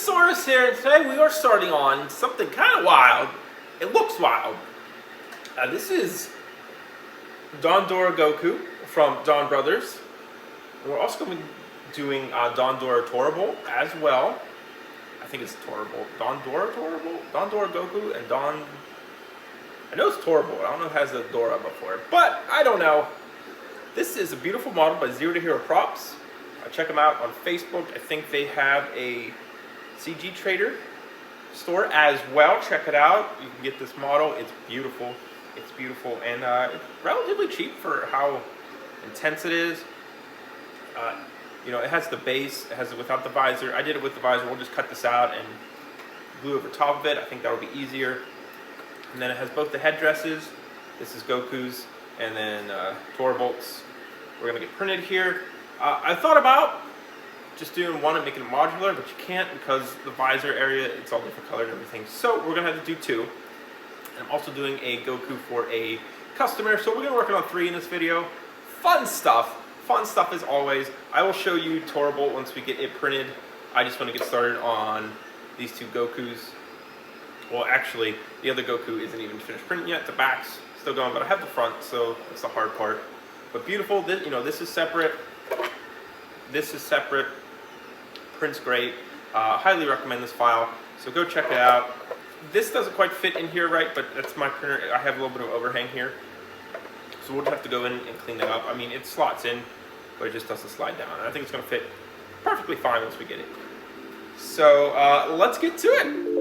Stickasaurus here, and today we are starting on something kind of wild. It looks wild. This is Doragoku from Don Brothers. And we're also going to be doing Don Torabolt as well. I think it's Torabolt. Torabolt? Don Doragoku and Don... I know it's Torabolt. I don't know if it has a Dora before, but I don't know. This is a beautiful model by Zero to Hero Props. Check them out on Facebook. I think they have a CG Trader store as well. Check it out. You can get this model. It's beautiful. It's beautiful and it's relatively cheap for how intense it is. You know, it has the base. It has it without the visor. I did it with the visor. We'll just cut this out and glue over top of it. I think that'll be easier. And then it has both the headdresses. This is Goku's, and then Torabolt's. We're gonna get printed here. I thought about just doing one and making it modular, but you can't because the visor area, it's all different colored and everything. So we're gonna have to do two. And I'm also doing a Goku for a customer. So we're gonna work on 3 in this video. Fun stuff as always. I will show you Torabolt once we get it printed. I just want to get started on these 2 Gokus. Well, actually, the other Goku isn't even finished printing yet. The back's still going, but I have the front, so that's the hard part. But beautiful. This, you know, this is separate. This is separate. Print's great. Highly recommend this file. So go check it out. This doesn't quite fit in here right, but that's my printer. I have a little bit of overhang here, so we'll just have to go in and clean that up. I mean, it slots in, but it just doesn't slide down. And I think it's going to fit perfectly fine once we get it. So let's get to it.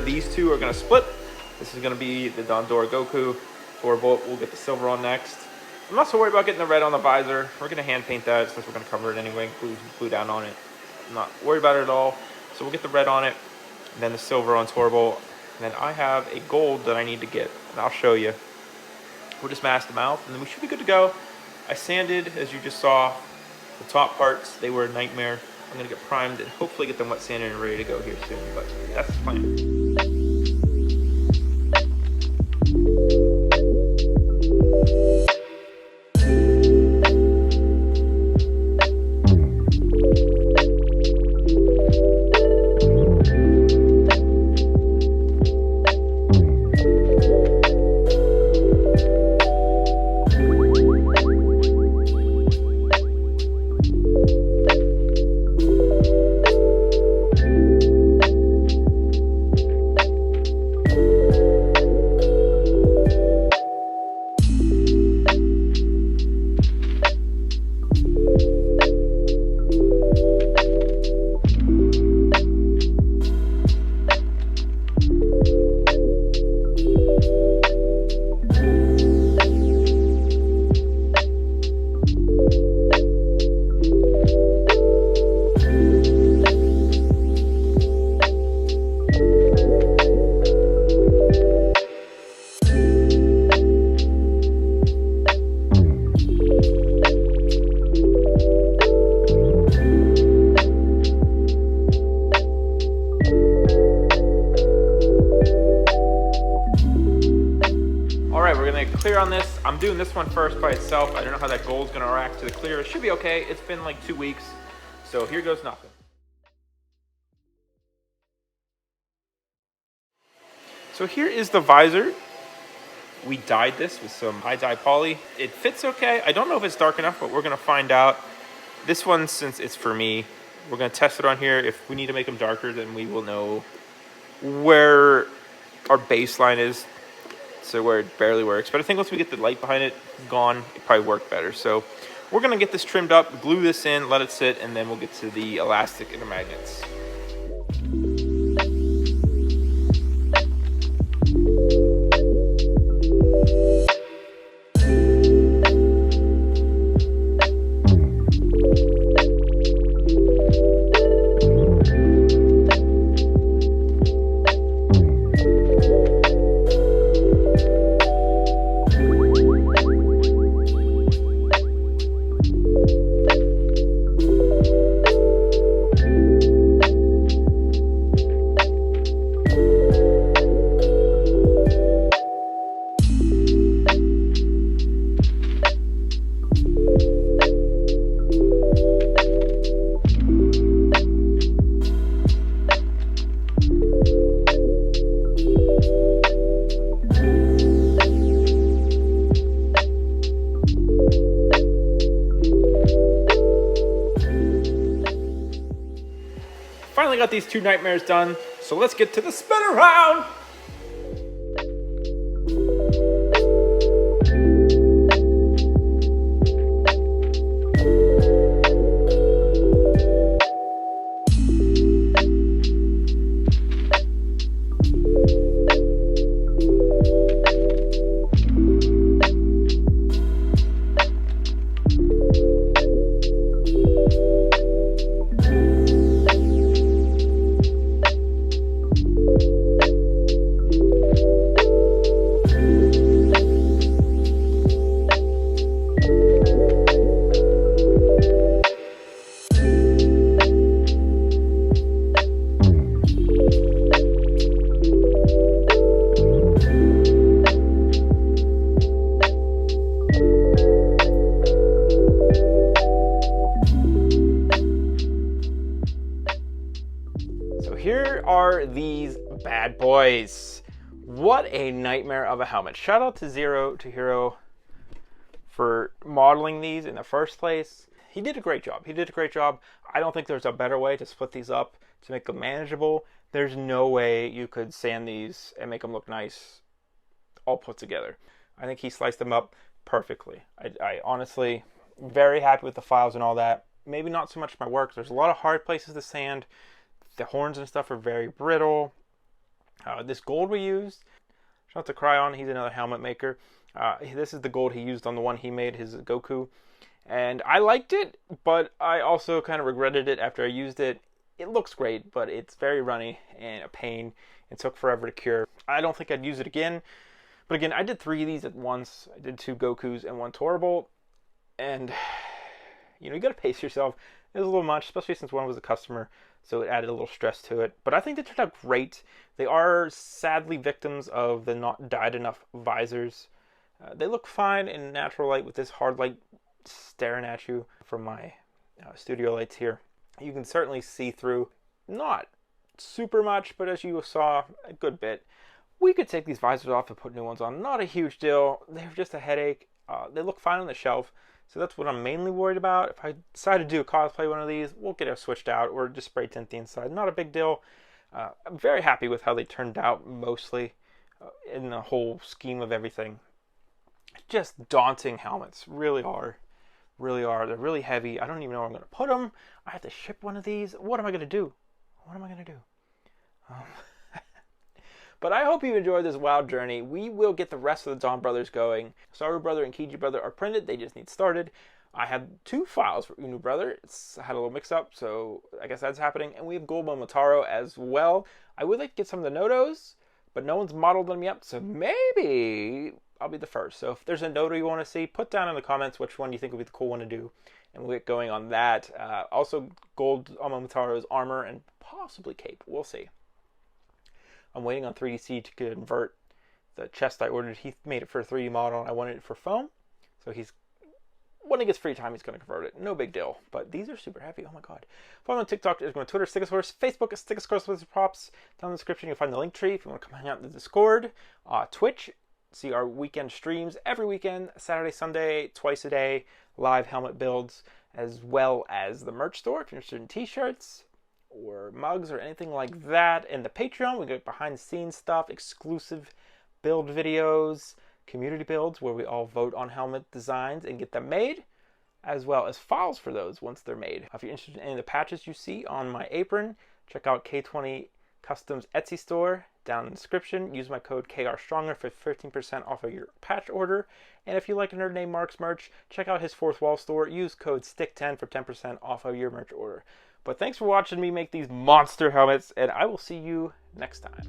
These 2 are going to split. This is going to be the Don Doragoku. Torabolt, we'll get the silver on next. I'm not so worried about getting the red on the visor. We're going to hand paint that since we're going to cover it anyway, glue down on it. I'm not worried about it at all. So we'll get the red on it, and then the silver on Torabolt. And then I have a gold that I need to get, and I'll show you. We'll just mask the mouth, and then we should be good to go. I sanded, as you just saw, the top parts. They were a nightmare. I'm going to get primed and hopefully get them wet sanded and ready to go here soon, but that's the plan. clear on this. I'm doing this one first by itself. I don't know how that gold's gonna react to the clear. It should be okay. It's been like 2 weeks, So here goes nothing. So here is the visor. We dyed this with some high dye poly. It fits okay. I don't know if it's dark enough, but we're gonna find out. This one, since it's for me, we're gonna test it on here. If we need to make them darker, then we will know where our baseline is, so where it barely works. But I think once we get the light behind it gone, it probably work better. So we're gonna get this trimmed up, glue this in, let it sit, and then we'll get to the elastic and the magnets. Finally got these two nightmares done, so let's get to the spin around! Here are these bad boys. What a nightmare of a helmet. Shout out to Zero to Hero for modeling these in the first place. He did a great job. I don't think there's a better way to split these up to make them manageable. There's no way you could sand these and make them look nice all put together. I think he sliced them up perfectly. I honestly, very happy with the files and all that. Maybe not so much my work. There's a lot of hard places to sand. The horns and stuff are very brittle. This gold we used, shout out to Cryon, he's another helmet maker. This is the gold he used on the one he made, his Goku. And I liked it, but I also kind of regretted it after I used it. It looks great, but it's very runny and a pain. It took forever to cure. I don't think I'd use it again. But again, I did 3 of these at once. I did 2 Gokus and 1 Torabolt. And, you know, you gotta pace yourself. It was a little much, especially since one was a customer. So it added a little stress to it. But I think they turned out great. They are sadly victims of the not dyed enough visors. They look fine in natural light with this hard light staring at you from my studio lights here. You can certainly see through. Not super much, but as you saw, a good bit. We could take these visors off and put new ones on. Not a huge deal. They're just a headache. They look fine on the shelf. So that's what I'm mainly worried about. If I decide to do a cosplay one of these, we'll get it switched out or just spray tint the inside. Not a big deal. I'm very happy with how they turned out mostly in the whole scheme of everything. Just daunting helmets. Really are. Really are. They're really heavy. I don't even know where I'm going to put them. I have to ship one of these. What am I going to do? But I hope you enjoyed this wild journey. We will get the rest of the Don Brothers going. Saru Brother and Kiji Brother are printed. They just need started. I had 2 files for Unu Brother. I had a little mix up, so I guess that's happening. And we have Gold Momotaro as well. I would like to get some of the Notos, but no one's modeled them yet, so maybe I'll be the first. So if there's a Noto you want to see, put down in the comments which one you think would be the cool one to do, and we'll get going on that. Also, Gold Momotaro's armor and possibly cape. We'll see. I'm waiting on 3DC to convert the chest I ordered. He made it for a 3D model, and I wanted it for foam. So he's when he gets free time, he's going to convert it. No big deal. But these are super heavy. Oh my god. Follow me on TikTok, Instagram, Twitter, Stickasaurus, Facebook, Stickasaurus with props. Down in the description, you'll find the link tree if you want to come hang out in the Discord. Twitch, see our weekend streams every weekend, Saturday, Sunday, twice a day, live helmet builds, as well as the merch store if you're interested in t-shirts or mugs or anything like that. And the Patreon, we get behind the scenes stuff, exclusive build videos, community builds where we all vote on helmet designs and get them made, as well as files for those once they're made. If you're interested in any of the patches you see on my apron, check out K20 Customs Etsy store down in the description. Use my code KRStronger for 15% off of your patch order. And if you like Nerd Name Mark's merch, check out his Fourth Wall store. Use code STICK10 for 10% off of your merch order. But thanks for watching me make these monster helmets, and I will see you next time.